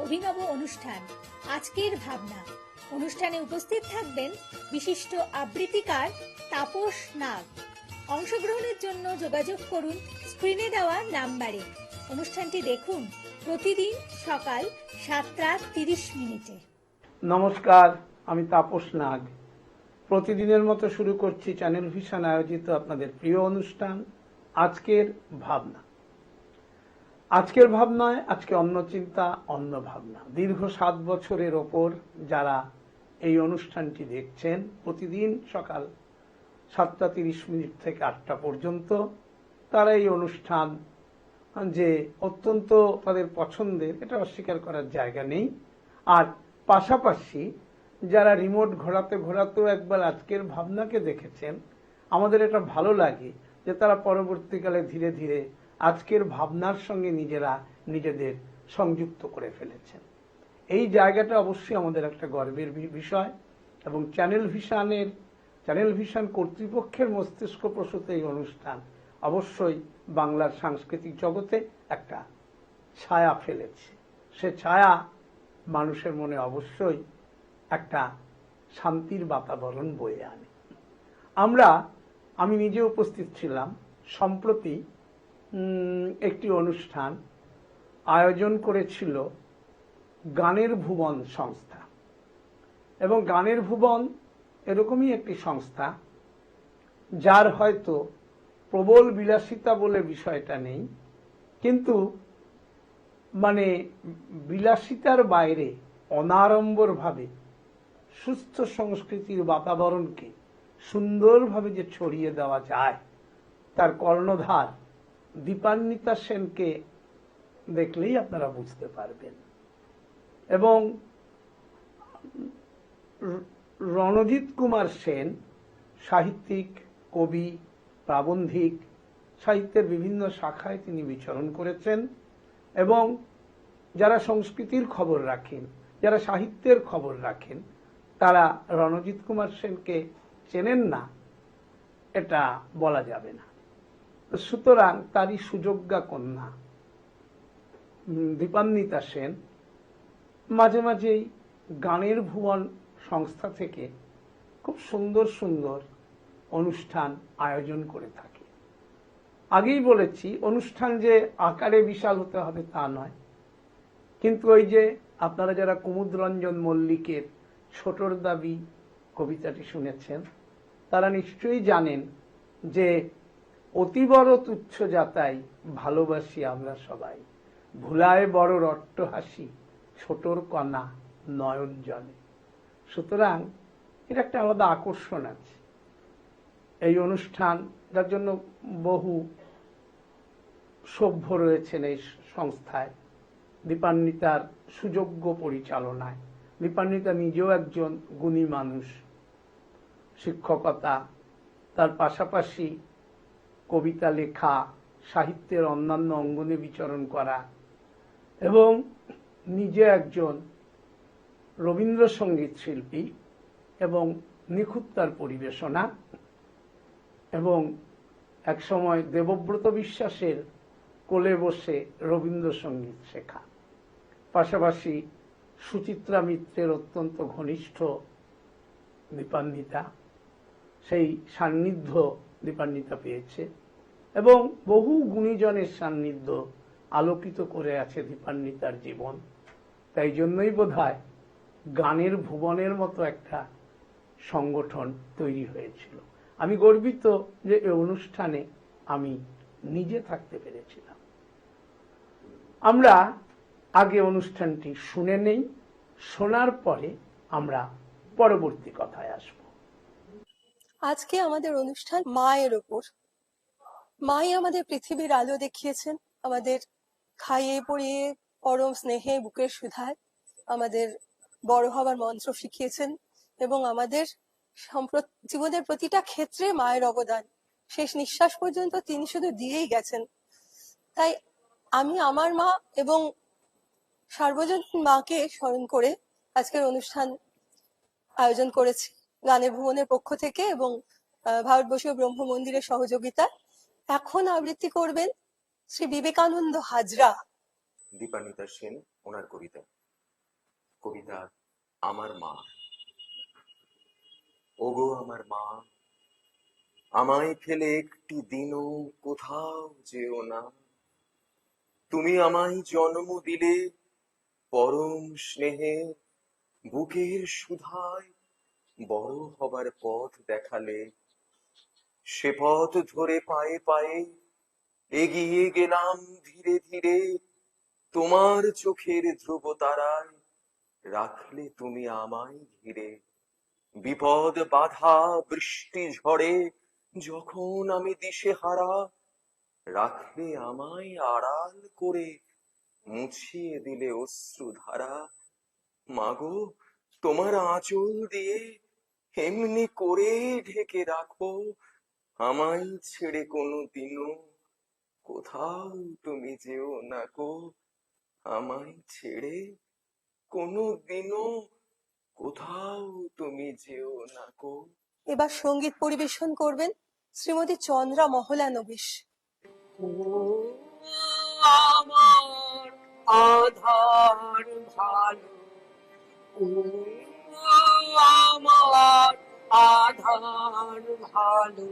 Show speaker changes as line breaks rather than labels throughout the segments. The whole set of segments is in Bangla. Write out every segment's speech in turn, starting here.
অভিনব অনুষ্ঠান আজকের ভাবনা। অনুষ্ঠানে উপস্থিত থাকবেন বিশিষ্ট আবৃত্তিকার তাপস নাগ। অংশগ্রহণের জন্য যোগাযোগ করুন স্ক্রিনে দেওয়া নাম্বারে। অনুষ্ঠানটি দেখুন প্রতিদিন সকাল 7:30।
নমস্কার, আমি তাপস নাগ। প্রতিদিনের মতো শুরু করছি চ্যানেল ভিশন আয়োজিত আপনাদের প্রিয় অনুষ্ঠান আজকের ভাবনা। আজকের ভাবনায় আজকে অন্য চিন্তা অন্য ভাবনা। দীর্ঘ 7 বছরের ওপর যারা এই অনুষ্ঠানটি দেখছেন, প্রতিদিন সকাল 7:30 থেকে 8টা পর্যন্ত, তারা এই অনুষ্ঠান যে অত্যন্ত তাদের পছন্দের, এটা অস্বীকার করার জায়গা নেই। আর পাশাপাশি যারা রিমোট ঘোরাতে ঘোরাতেও একবার আজকের ভাবনাকে দেখেছেন, আমাদের এটা ভালো লাগে যে তারা পরবর্তীকালে ধীরে ধীরে আজকের ভাবনার সঙ্গে নিজেদের সংযুক্ত করে ফেলেছেন। এই জায়গাটা অবশ্যই আমাদের একটা গর্বের বিষয় এবং চ্যানেল ভিশন কর্তৃপক্ষের মস্তিষ্ক প্রসূত এই অনুষ্ঠান অবশ্যই বাংলার সাংস্কৃতিক জগতে একটা ছায়া ফেলেছে। সে ছায়া মানুষের মনে অবশ্যই একটা শান্তির বাতাবরণ বয়ে আনে। আমি নিজে উপস্থিত ছিলাম। সম্প্রতি একটি অনুষ্ঠান আয়োজন করেছিল গানের ভুবন সংস্থা, এবং গানের ভুবন এরকমই একটি সংস্থা যার হয়তো প্রবল বিলাসিতা বলে বিষয়টা নেই, কিন্তু বিলাসিতার বাইরে অনাড়ম্বরভাবে সুস্থ সংস্কৃতির বাতাবরণকে সুন্দরভাবে যে ছড়িয়ে দেওয়া যায়, তার কর্ণধার দীপান্বিতা সেনকে দেখলেই আপনারা বুঝতে পারবেন। এবং রণজিৎ কুমার সেন সাহিত্যিক, কবি, প্রাবন্ধিক, সাহিত্যের বিভিন্ন শাখায় তিনি বিচরণ করেছেন। এবং যারা সংস্কৃতির খবর রাখেন, যারা সাহিত্যের খবর রাখেন, তারা রণজিৎ কুমার সেনকে চেনেন না এটা বলা যাবে না। সুতরাং তারই সুযোগ্যা কন্যা দীপান্বিতা সেন মাঝে মাঝেই গানের ভুবন সংস্থা থেকে খুব সুন্দর সুন্দর অনুষ্ঠান আয়োজন করে থাকে। আগেই বলেছি, অনুষ্ঠান যে আকারে বিশাল হতে হবে তা নয়, কিন্তু ওই যে আপনারা যারা কুমুদরঞ্জন মল্লিকের ছোটর দাবি কবিতাটি শুনেছেন, তারা নিশ্চয়ই জানেন যে অতি বড় তুচ্ছ যাতাই ভালোবাসি আমরা সবাই, ভুলায় বড় রট্ট হাসি ছোটর কণা নয়ন জলে। সুতরাং এর একটা আলাদা আকর্ষণ আছে এই অনুষ্ঠান, যার জন্য বহু সভ্য রয়েছেন এই সংস্থায়। দীপান্বিতার সুযোগ্য পরিচালনায়, দীপান্বিতা নিজেও একজন গুণী মানুষ, শিক্ষকতা, তার পাশাপাশি কবিতা লেখা, সাহিত্যের অন্যান্য অঙ্গনে বিচরণ করা, এবং নিজে একজন রবীন্দ্রসঙ্গীত শিল্পী এবং নিখুঁত তার পরিবেশনা, এবং একসময় দেবব্রত বিশ্বাসের কোলে বসে রবীন্দ্রসঙ্গীত শেখা। পাশাপাশি সুচিত্রা মিত্রের অত্যন্ত ঘনিষ্ঠ দীপান্বিতা, সেই সান্নিধ্য দীপান্বিতা পেয়েছে, এবং বহু গুণীজনের সান্নিধ্য আলোকিত করে আছে দীপান্বিতার জীবন। তাই জন্যই বোধহয় গানের ভুবনের মতো একটা সংগঠন তৈরি হয়েছিল। আমি গর্বিত যে এই অনুষ্ঠানে আমি নিজে থাকতে পেরেছিলাম। আমরা আগে অনুষ্ঠানটি শুনে নেই, শোনার পরে আমরা পরবর্তী কথায় আসব।
আজকে আমাদের অনুষ্ঠান মায়ের ওপর। মাই আমাদের পৃথিবীর আলো দেখিয়েছেন, আমাদের খাইয়ে পড়িয়ে পরম স্নেহে বুকের সুধায় আমাদের বড় হবার মন্ত্র শিখিয়েছেন, এবং আমাদের জীবনের প্রতিটা ক্ষেত্রে মায়ের অবদান শেষ নিঃশ্বাস পর্যন্ত তিনি শুধু দিয়েই গেছেন। তাই আমি আমার মা এবং সার্বজনীন মাকে স্মরণ করে আজকের অনুষ্ঠান আয়োজন করেছি গানের ভুবনের পক্ষ থেকে এবং ভারতবর্ষীয় ব্রহ্ম মন্দিরের সহযোগিতা। এখন আবৃত্তি করবেন শ্রী বিবেকানন্দ হাজরা।
দীপান্বিতা সেন, ওনার কবিতা। কবিতা আমার মা। ওগো আমার মা, আমায় ফেলে একটি দিনও কোথাও যেও না। তুমি আমায় জন্ম দিলে পরম স্নেহে, বুকের সুধায় বড় হবার পথ দেখালে। সে পথ ধরে পায়ে পায়ে এগিয়ে গেলাম ধীরে ধীরে। তোমার চোখের ধ্রুব তারায় রাখলে তুমি আমায় ঘিরে। বিপদ বাধা বৃষ্টি ঝড়ে যখন আমি দিশেহারা, রাখলে আমায় আড়াল করে, মুছিয়ে দিলে অশ্রুধারা। মাগো, তোমার আঁচল দিয়ে এমনি করে ঢেকে রাখো, আমায় ছেড়ে কোনো দিনও কোথাও তুমি যেও না গো। আমায় ছেড়ে কোনো দিনও কোথাও তুমি যেও না গো।
এবার সঙ্গীত পরিবেশন করবেন শ্রীমতী চন্দ্রা মহলানবিশ।
ও আমার আধার ভালো, ও আমার আধার ভালো,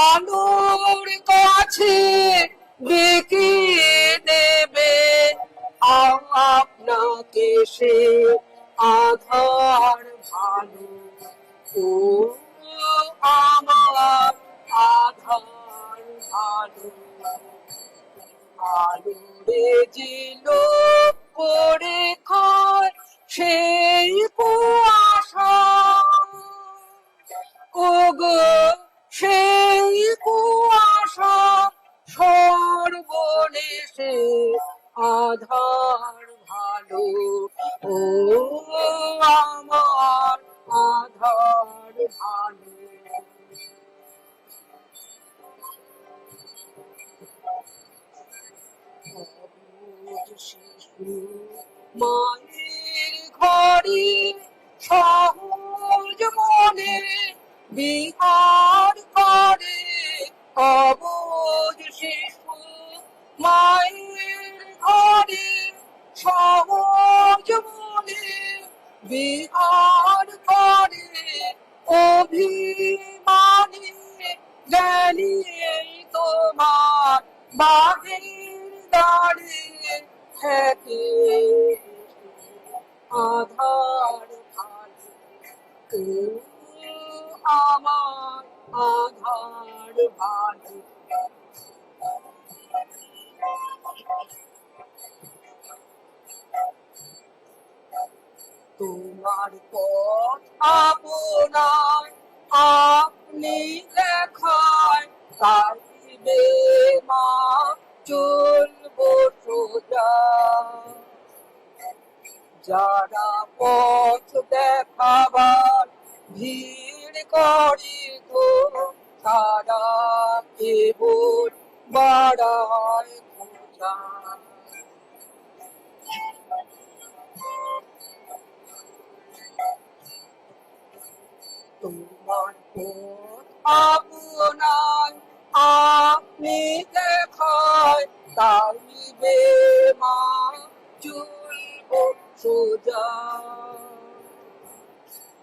আলোর কাছে ডেকে দেবে আপনাকে সে আধার ভালো। ও আমার আধার ভালো, আলোরে জিল করে খায় সেই কুয়াশা, ওগো সেই কুয়াশা সর্বনেশে আধার ভালো। ও আমার আধার ভালো, অবুঝ শিশু মায়ের ঘরে সহজ মনে বিহার করে। অবুঝ শিশু মায়ের ঘরে সহজ মনে বিহার করে। অভিমানী জ্ঞানী তোমার বাহির দাঁড়িয়ে থাকে আধার ভালো। ও আমার আধার ভালো, তোমার পথ আপনার আপনি দেখায়, তাইবে মা চলবো সোজা। যারা পথ দেখাবার ভিড় করি গো, তারা কেবল বাড়ায় খোঁজা। তোমার পথ আপনার আপনি দেখায়, তাইবে মা চলব সোজা।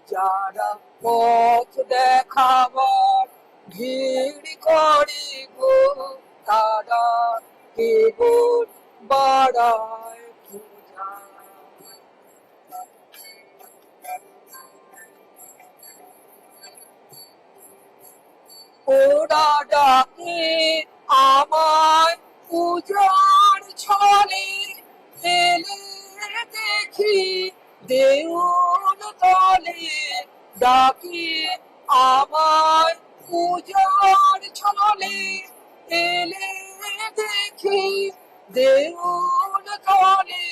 যারা পথ দেখাবার ভিড় করি গো, তারা কেবল বাড়ায় খোঁজা। ওরা ডাকে আমায় পূজার ছলে, এলে দেখি দেউল তলে। ডাকে আমায় পূজার ছলে, এলে দেখি দেউল তলে।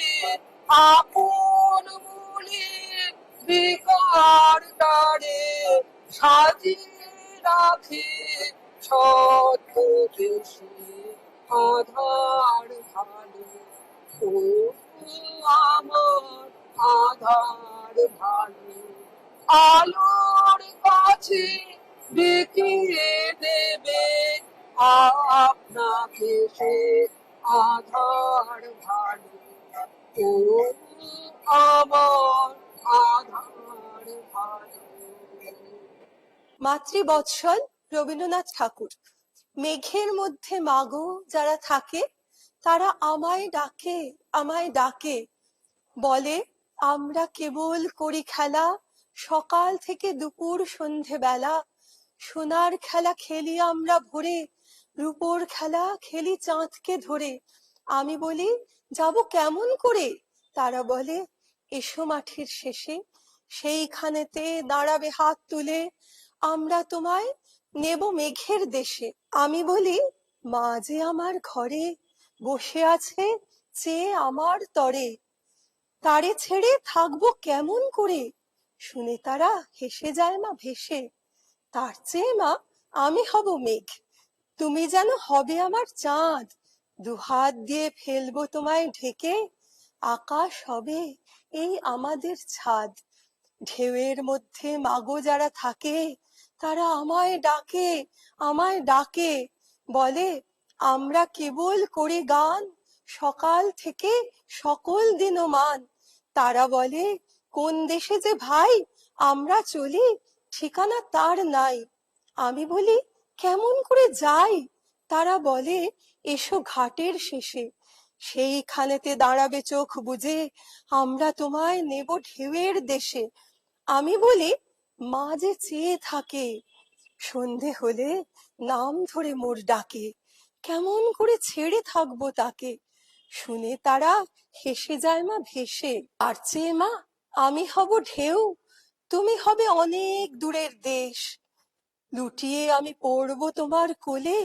আপন বলে বিকার তারে সাজিয়ে রাখে ছদ্মবেশে আধার ভালো। ও আমার আধার ভালো, আলোর কাছে ডেকে দেবে আপনাকে সে আধার ভালো। ও আমার আধার ভালো।
মাতৃবৎসল রবীন্দ্রনাথ ঠাকুর। মেঘের মধ্যে মাগো যারা থাকে, তারা আমায় ডাকে, আমায় ডাকে, বলে আমরা কেবল করি খেলা, সকাল থেকে দুপুর সন্ধে বেলা। সোনার খেলা খেলি আমরা ভোরে, রূপোর খেলা খেলি চাঁদকে ধরে। আমি বলি যাব কেমন করে, তারা বলে এসো মাঠের শেষে, সেইখানেতে দাঁড়াবে হাত তুলে, আমরা তোমায় নেব মেঘের দেশে। আমি বলি মা যে আমার ঘরে বসে আছে চেয়ে আমার তরে, তারে ছেড়ে থাকবো কেমন করে, শুনে তারা হেসে যায় মা ভেসে। তার চেয়ে মা আমি হব মেঘ, তুমি যেন হবে আমার চাঁদ, দুহাত দিয়ে ফেলবো তোমায় ঢেকে, আকাশ হবে এই আমাদের ছাদ। ঢেউয়ের মধ্যে মাগো যারা থাকে, তারা আমায় ডাকে, আমায় ডাকে, বলে আমরা কেবল করি গান, সকাল থেকে সকল দিনমান। তারা বলে কোন দেশে যে ভাই আমরা চলি, ঠিকানা তার নাই। আমি বলি কেমন করে যাই, তারা বলে এসো ঘাটের শেষে, সেইখানেতে দাঁড়াবে চোখ বুজে, আমরা তোমায় নেব ঢেউয়ের দেশে। আমি বলি মা যে চেয়ে থাকে, সন্ধে হলে নাম ধরে মোর ডাকে, কেমন করে ছেড়ে থাকবো তাকে, শুনে তারা হেসে যায় মা ভেসে। আর চেয়ে মা আমি হব ঢেউ, তুমি হবে অনেক দূরের দেশ, লুটিয়ে আমি পড়বো তোমার কোলে,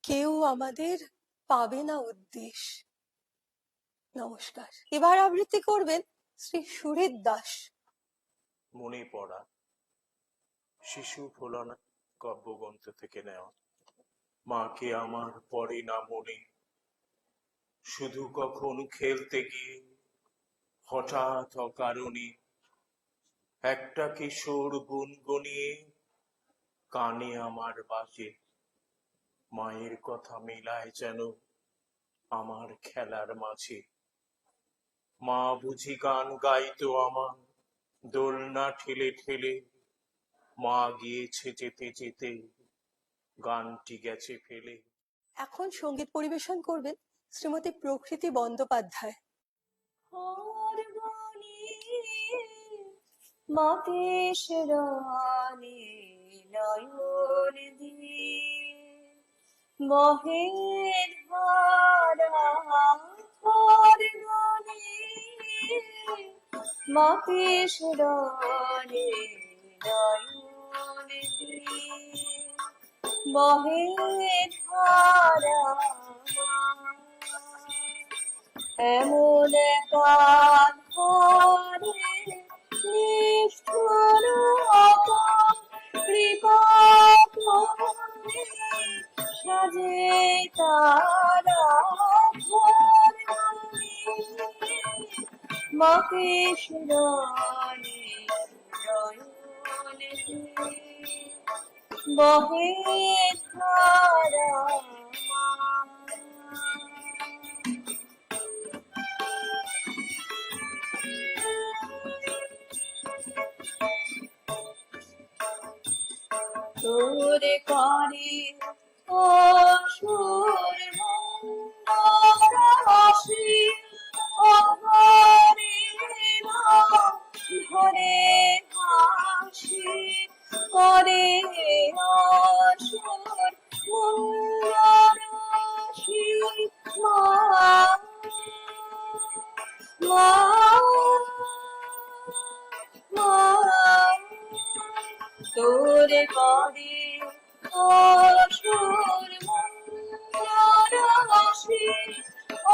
কেউ আমাদের পাবে না উদ্দেশ। নমস্কার। এবার আবৃত্তি করবেন শ্রী সুরেশ দাস।
মনে পড়া শিশু ভোলানা কাব্যগ্রন্থ থেকে নেওয়া। মাকে আমার পড়ে না মনে, শুধু কখন খেলতে গিয়ে হঠাৎ অকারণে একটা কিশোর গুনগুনিয়ে কানে আমার বাজে। মায়ের কথা মেলায় যেন আমার খেলার মাঝে। মা বুঝি গান গাইতো আমার দোলনা ঠেলে ঠেলে, মা গিয়েছে যেতে যেতে গানটি গেছে ফেলে।
এখন সঙ্গীত পরিবেশন করবেন শ্রীমতী প্রকৃতি বন্দ্যোপাধ্যায়। মাকেশ রানী নয়ন দিয়ে মহে ধারা ঘর গনে, মাকেশ রানী নয়ন দিয়ে মহে ধারা, এমন কান ধরে নিষ্ঠুর কৃপা করে, সাজে তারা ঘর গনে, মাকেশ রানী নয়ন দিয়ে বহে ধারা। তোর করে অসুর মন্দারাশি, অঘরে ঘরে হাসি করে অসুর মন্দারাশি। মা মা মা তোর করে অসুর মন্দারাশি,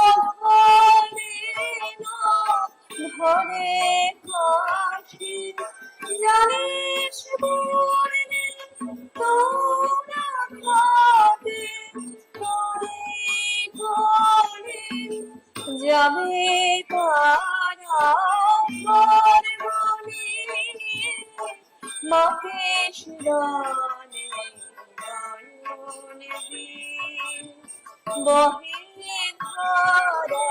অঘরে ঘরে হাসি। জানিস বর্ণে তোরা খাবে করে ঘরে, যাবে তারা ঘর গনে, মাকেশ রানী নয়ন দিয়ে বহে ধারা।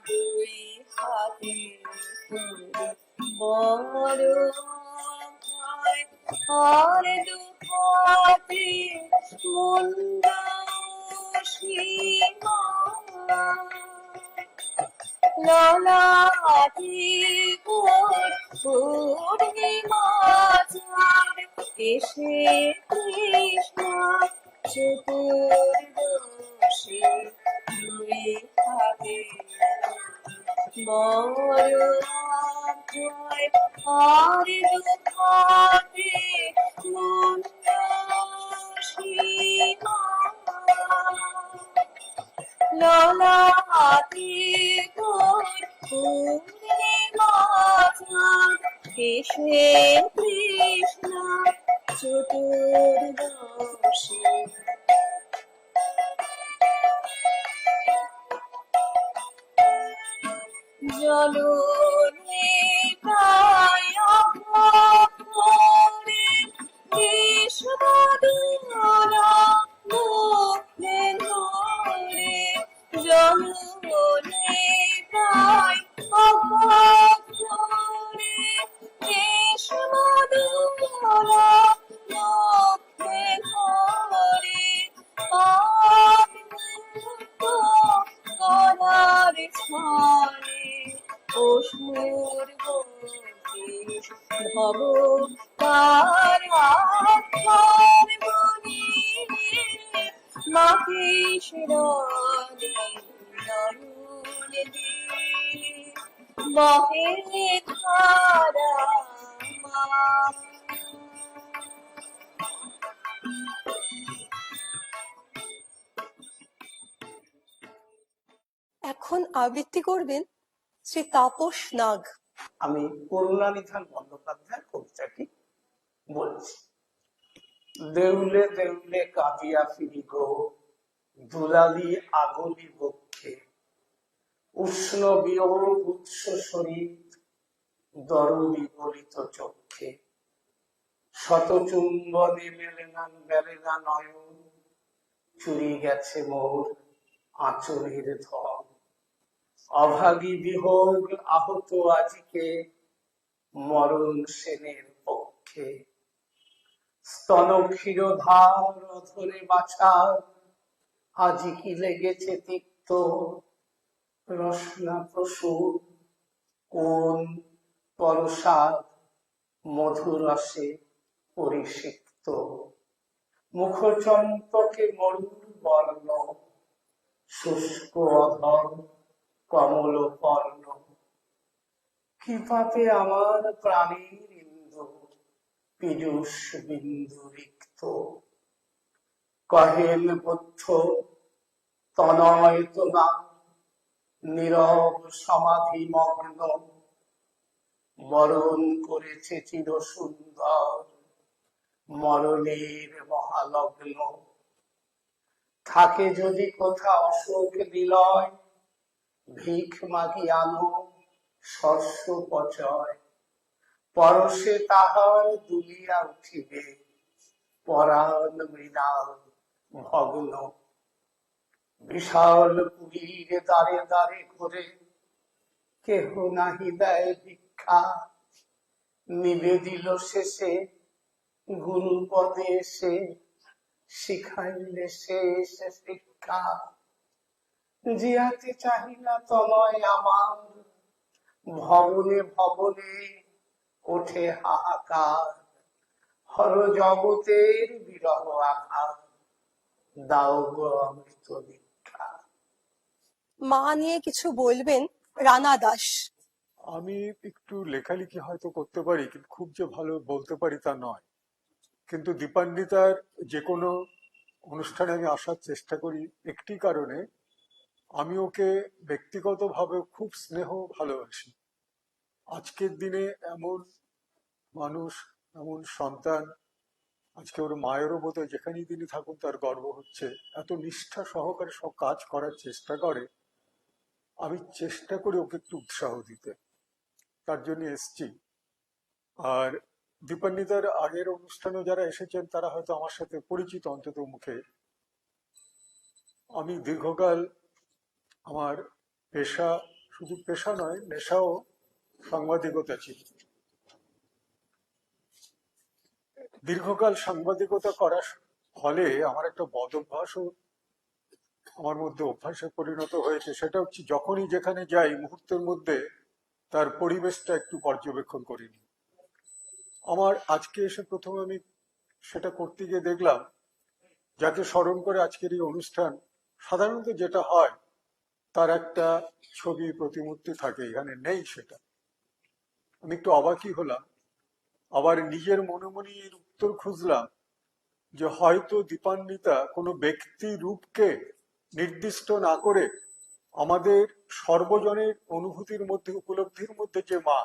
দুই হাতে বড় ভয়, আর দুহাতে মুন্ডা সীমা, ললাটে ওর পূর্ণিমা চাঁদ, এসে কৃষ্ণা চতুর্দশী দুই হাতে বড় ভয়, আর দুহাতে মুন্ডা সীমা, ললাটে তোর পূর্ণিমা চাঁদ, এসে কৃষ্ণা চতুর্দশী। জননী প্রায় অক্ষরে বিশ্বদুলা মুখে ধরে, জননী প্রায় অক্ষরে বিশ্বদুলা মুখে ধরে, গলার ছলে অসুর বন্দিশ ভব তার আত্মার মনে, মাকে শিরনে নয়ন দিয়ে বহে ধারা মা। এখন আবৃত্তি করবেন শ্রী তাপস নাগ।
আমি করুণানিধান বন্দ্যোপাধ্যায় কবিতাটি বলছি। দেউলে দেউলে কাঁদিয়া ফিরি গো, দুলালি আগলি বক্ষে, উষ্ণ বিয়োগ উৎস শরীর, দরদি গলিত চক্ষে, শত চুম্বনে মেলে না নয়ন, চুরি গেছে মোর আঁচলের ধন, অভাগী বিহোগ আহত আজিকে, মরণ সেনের পক্ষে, স্তন ক্ষীরধার অধরে বাছার, আজি কি লেগেছে তিক্ত, রসনা প্রসূর কোন পরসাদ, মধুরসে পরিষিক্ত, মুখচম্পকে মরুর বর্ণ, শুষ্ক অধর কমল পর্ণ, কি পাপে আমার প্রাণীর ইন্দু, পীযূষ বিন্দু রিক্ত, কহেন বুদ্ধ তনয় তোলা, নীরব সমাধি মগ্ন, বরণ করেছে চির সুন্দর, মরণের মহালগ্ন, থাকে যদি কোথা অশোক নিলয়, ভিখ মাগি আনো শস্য পচয়, পরশে তাহার দুলিয়া উঠিবে, পরাণ মৃণাল ভগ্ন, বিশাল পুরীর দ্বারে দ্বারে ঘুরে, কেহ নাহি দেয় ভিক্ষা, নিবেদিল শেষে গুরু পদে এসে, শিখাইলে শেষ শিক্ষা, জিয়াতে চাহিলা তনয় আমার, ভবনে ভবনে ওঠে হাহাকার, হর জগতের বিরহ আঘাত, দাও গো অমৃত দীক্ষা।
মা নিয়ে কিছু বলবেন রানা দাস।
আমি একটু লেখালেখি হয়তো করতে পারি, কিন্তু খুব যে ভালো বলতে পারি তা নয়। কিন্তু দীপান্বিতার যে কোনো অনুষ্ঠানে আমি আসার চেষ্টা করি একটি কারণে, আমি ওকে ব্যক্তিগতভাবে খুব স্নেহ ভালোবাসি। আজকের দিনে এমন মানুষ, এমন সন্তান, আজকে ওর মায়েরও বোধহয় যেখানেই তিনি থাকুন তার গর্ব হচ্ছে, এত নিষ্ঠা সহকারে সব কাজ করার চেষ্টা করে। আমি চেষ্টা করি ওকে একটু উৎসাহ দিতে, তার জন্য এসছি। আর দীপান্বিতার আগের অনুষ্ঠানে যারা এসেছেন তারা হয়তো আমার সাথে পরিচিত অন্তত মুখে। আমি দীর্ঘকাল আমার পেশা শুধু পেশা নয়, নেশাও সাংবাদিকতা ছিল। দীর্ঘকাল সাংবাদিকতা করার ফলে আমার একটা বদ অভ্যাসও আমার মধ্যে অভ্যাসে পরিণত হয়েছে। সেটা হচ্ছে যখনই যেখানে যাই মুহূর্তের মধ্যে তার পরিবেশটা একটু পর্যবেক্ষণ করিনি। আমার আজকে এসে প্রথমে আমি সেটা করতে গিয়ে দেখলাম, যাকে স্মরণ করে আজকের এই অনুষ্ঠান, সাধারণত যেটা হয় তার একটা ছবি প্রতিমূর্তি থাকে, এখানে নেই সেটা। আমি একটু অবাকই হলাম। আবার নিজের মনে মনে এর উত্তর খুঁজলাম যে হয়তো দীপান্বিতা কোনো ব্যক্তি রূপকে নির্দিষ্ট না করে আমাদের সর্বজনের অনুভূতির মধ্যে, উপলব্ধির মধ্যে যে মা,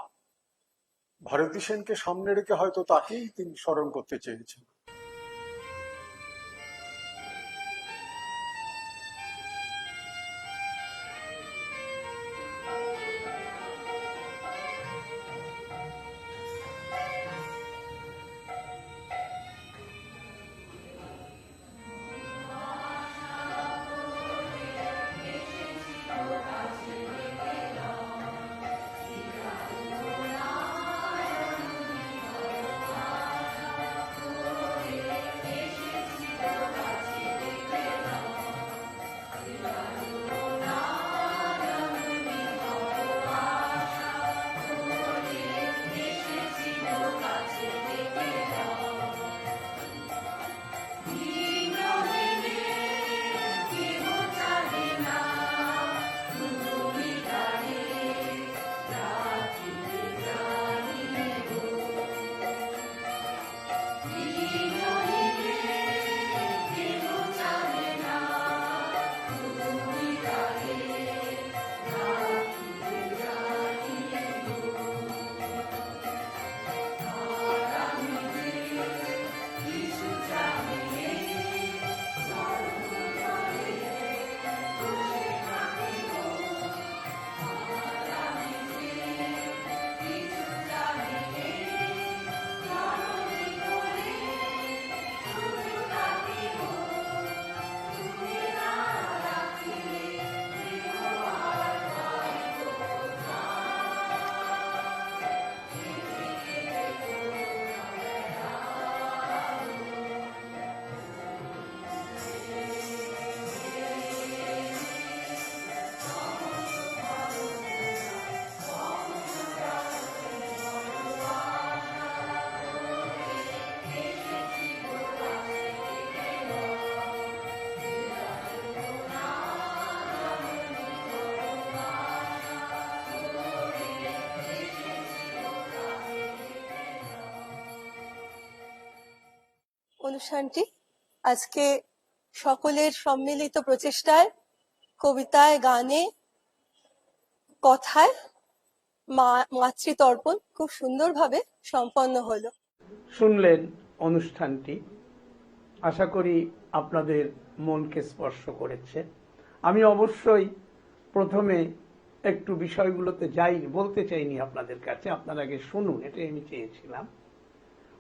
ভারতী সেনকে সামনে রেখে হয়তো তাকেই তিনি স্মরণ করতে চেয়েছেন।
অনুষ্ঠানটি আজকে সকলের সম্মিলিত প্রচেষ্টায়, কবিতায়, গানে, কথায় মাতৃতর্পণ খুব সুন্দরভাবে সম্পন্ন হলো।
শুনলেন অনুষ্ঠানটি, আশা করি আপনাদের মনকে স্পর্শ করেছে। আমি অবশ্যই প্রথমে একটু বিষয়গুলোতে বলতে চাইনি আপনাদের কাছে, আপনার আগে শুনুন, এটাই আমি চেয়েছিলাম।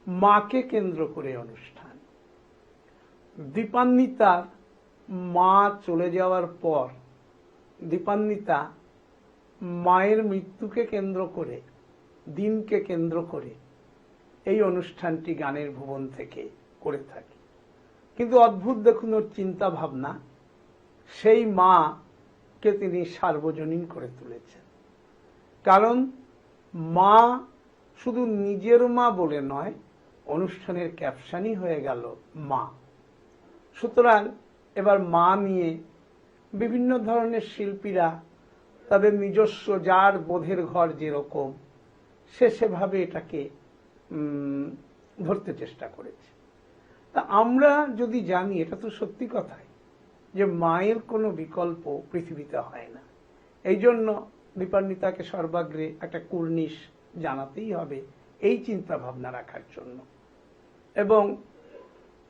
মাকে কেন্দ্র করে অনুষ্ঠান। দীপান্বিতার মা চলে যাওয়ার পর দীপান্বিতা মায়ের মৃত্যুকে কেন্দ্র করে, দিনকে কেন্দ্র করে এই অনুষ্ঠানটি গানের ভুবন থেকে করে থাকে। কিন্তু অদ্ভুত দেখুন ওর চিন্তা ভাবনা, সেই মাকে তিনি সার্বজনীন করে তুলেছেন। কারণ মা শুধু নিজের মা বলে নয়, অনুষ্ঠানের ক্যাপশনই হয়ে গেল মা। সুতরাং এবার মা নিয়ে বিভিন্ন ধরনের শিল্পীরা তাদের নিজস্ব, যার বোধের ঘর যেরকম, সে সেভাবে এটাকে ধরতে চেষ্টা করেছে। তা আমরা যদি জানি, এটা তো সত্যি কথাই, যে মায়ের কোনো বিকল্প পৃথিবীতে হয় না। এই জন্য দীপান্বিতাকে সর্বাগ্রে একটা কুর্নিশ জানাতেই হবে এই চিন্তা ভাবনা রাখার জন্য। এবং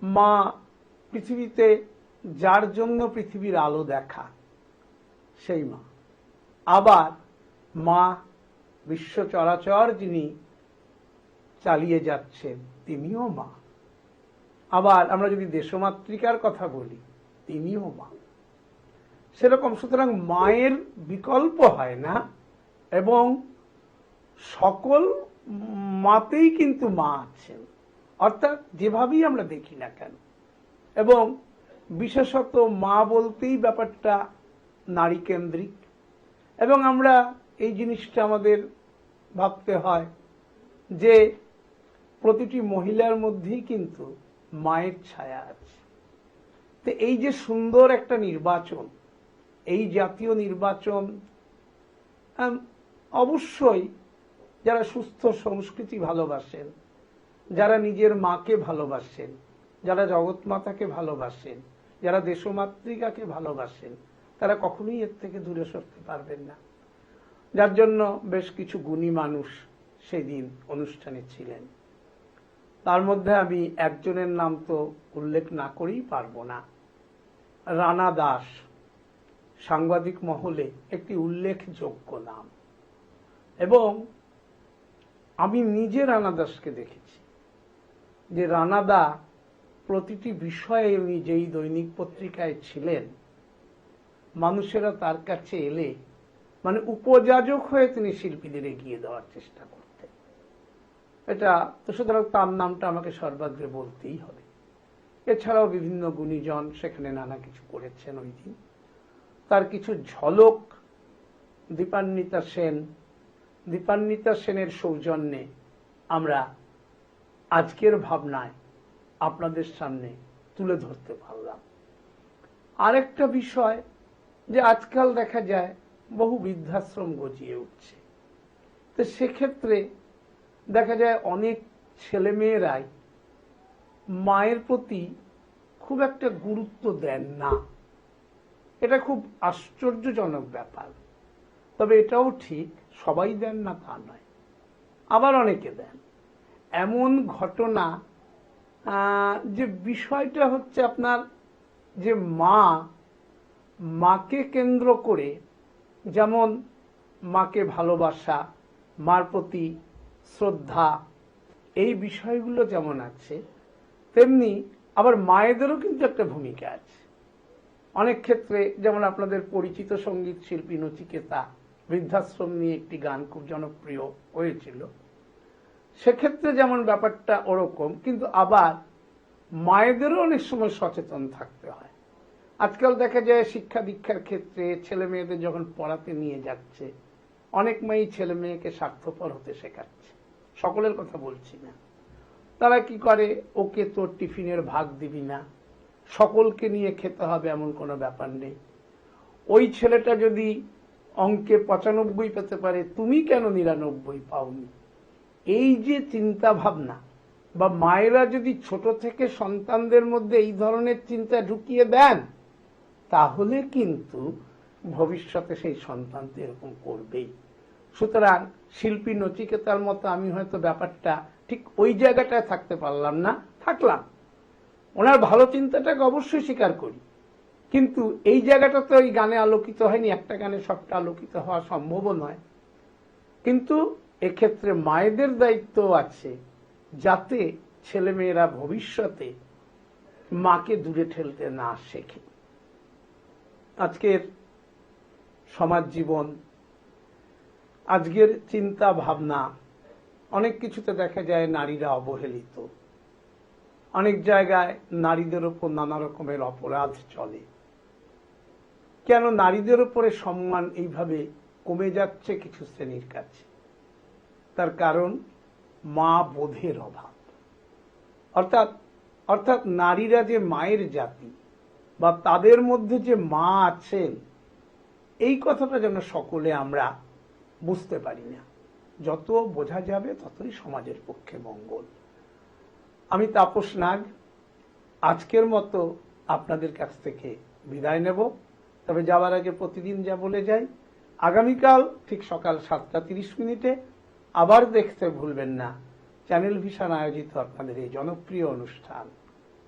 মা পৃথিবীতে, যার জন্য পৃথিবীর আলো দেখা, সেই মা। আবার মা বিশ্ব চরাচর যিনি চালিয়ে যাচ্ছেন, তিনিও মা। আবার আমরা যদি দেশমাতৃকার কথা বলি, তিনিও মা। সেরকম, সুতরাং মায়ের বিকল্প হয় না, এবং সকল মাতেই কিন্তু মা আছেন, অর্থাৎ যেভাবেই আমরা দেখি না কেন। এবং বিশেষত মা বলতেই ব্যাপারটা নারী কেন্দ্রিক, এবং আমরা এই জিনিসটা আমাদের ভাবতে হয় যে প্রতিটি মহিলার মধ্যেই কিন্তু মায়ের ছায়া আছে। তো এই যে সুন্দর একটা নির্বাচন, এই জাতীয় নির্বাচন অবশ্যই যারা সুস্থ সংস্কৃতি ভালোবাসেন, যারা নিজের মাকে ভালোবাসেন, যারা জগৎমাতাকে ভালোবাসেন, যারা দেশমাতৃকাকে ভালোবাসেন, তারা কখনোই এর থেকে দূরে সরতে পারবেন না। যার জন্য বেশ কিছু গুণী মানুষ সেদিন অনুষ্ঠানে ছিলেন। তার মধ্যে আমি একজনের নাম তো উল্লেখ না করেই পারবো না। রানা দাস সাংবাদিক মহলে একটি উল্লেখযোগ্য নাম, এবং আমি নিজে রানা দাসকে দেখেছি যে রানাদা প্রতিটি বিষয়ে উনি যেই দৈনিক পত্রিকায় ছিলেন, মানুষেরা তার কাছে এলে মানে উপযাজক হয়ে তিনি শিল্পীদের এগিয়ে দেওয়ার চেষ্টা করতেন। এটা তো সুতরাং তার নামটা আমাকে সর্বাগ্রে বলতেই হবে। এছাড়াও বিভিন্ন গুণীজন সেখানে নানা কিছু করেছেন ওই দিন। তার কিছু ঝলক দীপান্বিতা সেনের সৌজন্যে আমরা আজকের ভাবনায় আপনাদের সামনে তুলে ধরতে পারলাম। আরেকটা বিষয় যে আজকাল দেখা যায় বহু বৃদ্ধাশ্রম গজিয়ে উঠছে, তো সেক্ষেত্রে দেখা যায় অনেক ছেলেমেয়েরাই মায়ের প্রতি খুব একটা গুরুত্ব দেন না। এটা খুব আশ্চর্যজনক ব্যাপার। তবে এটাও ঠিক, সবাই দেন না তা নয়, আবার অনেকে দেন। এমন ঘটনা যে বিষয়টা হচ্ছে আপনার যে মাকে কেন্দ্র করে যেমন মাকে ভালোবাসা, মার প্রতি শ্রদ্ধা, এই বিষয়গুলো যেমন আছে, তেমনি আবার মায়েদেরও কিন্তু একটা ভূমিকা আছে। অনেক ক্ষেত্রে যেমন আপনাদের পরিচিত সঙ্গীত শিল্পী নচিকেতা বৃদ্ধাশ্রম নিয়ে একটি গান খুব জনপ্রিয় হয়েছিল, সেক্ষেত্রে যেমন ব্যাপারটা ওরকম, কিন্তু আবার মায়েদেরও অনেক সময় সচেতন থাকতে হয়। আজকাল দেখা যায় শিক্ষা দীক্ষার ক্ষেত্রে ছেলে মেয়েদের যখন পড়াতে নিয়ে যাচ্ছে, অনেক মেয়েই ছেলে মেয়েকে স্বার্থপর হতে শেখাচ্ছে, সকলের কথা বলছি না। তারা কি করে, ওকে তোর টিফিনের ভাগ দিবি না, সকলকে নিয়ে খেতে হবে এমন কোনো ব্যাপার নেই। ওই ছেলেটা যদি অঙ্কে 95 পেতে পারে, তুমি কেন 99 পাওনি? এই যে চিন্তা ভাবনা, বা মায়েরা যদি ছোট থেকে সন্তানদের মধ্যে এই ধরনের চিন্তা ঢুকিয়ে দেন, তাহলে কিন্তু ভবিষ্যতে সেই সন্তান তো এরকম করবেই। সুতরাং শিল্পী নচিকেতার মতো আমি হয়তো ব্যাপারটা ঠিক ওই জায়গাটায় থাকতে পারলাম না, থাকলাম ওনার ভালো চিন্তাটাকে অবশ্যই স্বীকার করি, কিন্তু এই জায়গাটা তো ওই গানে আলোকিত হয়নি। একটা গানে সবটা আলোকিত হওয়া সম্ভবও নয়। কিন্তু এক্ষেত্রে মায়েদের দায়িত্ব আছে যাতে ছেলেমেয়েরা ভবিষ্যতে মাকে দূরে ঠেলতে না শেখে। আজকের সমাজ জীবন, আজকের চিন্তা ভাবনা, অনেক কিছুতে দেখা যায় নারীরা অবহেলিত। অনেক জায়গায় নারীদের উপর নানা রকমের অপরাধ চলে। কেন নারীদের উপরে সম্মান এইভাবে কমে যাচ্ছে কিছু শ্রেণীর কাছে? তার কারণ মা বোধের অভাব। অর্থাৎ নারীরা যে মায়ের জাতি, বা তাদের মধ্যে যে মা আছেন, এই কথাটা যেন সকলে আমরা বুঝতে পারি না। যত বোঝা যাবে ততই সমাজের পক্ষে মঙ্গল। আমি তাপস নাগ আজকের মতো আপনাদের কাছ থেকে বিদায় নেব। তবে যাওয়ার আগে প্রতিদিন যা বলে যাই, আগামীকাল ঠিক সকাল 7:30 আবার দেখতে ভুলবেন না চ্যানেল ভিশন আয়োজিত আপনাদের এই জনপ্রিয় অনুষ্ঠান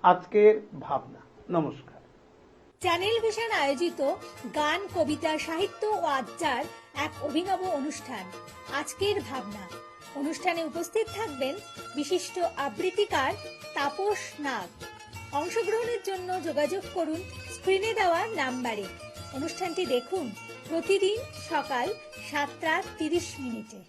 আজকের ভাবনা। নমস্কার।
চ্যানেল ভিশন আয়োজিত গান, কবিতা, সাহিত্য ও আড্ডার এক অভিনব অনুষ্ঠান আজকের ভাবনা। অনুষ্ঠানে উপস্থিত থাকবেন বিশিষ্ট আবৃত্তিকার তাপস নাগ। অংশগ্রহণের জন্য যোগাযোগ করুন স্ক্রিনে দেওয়া নাম্বারে। অনুষ্ঠানটি দেখুন, প্রতিদিন সকাল 7:30 মিনিটে।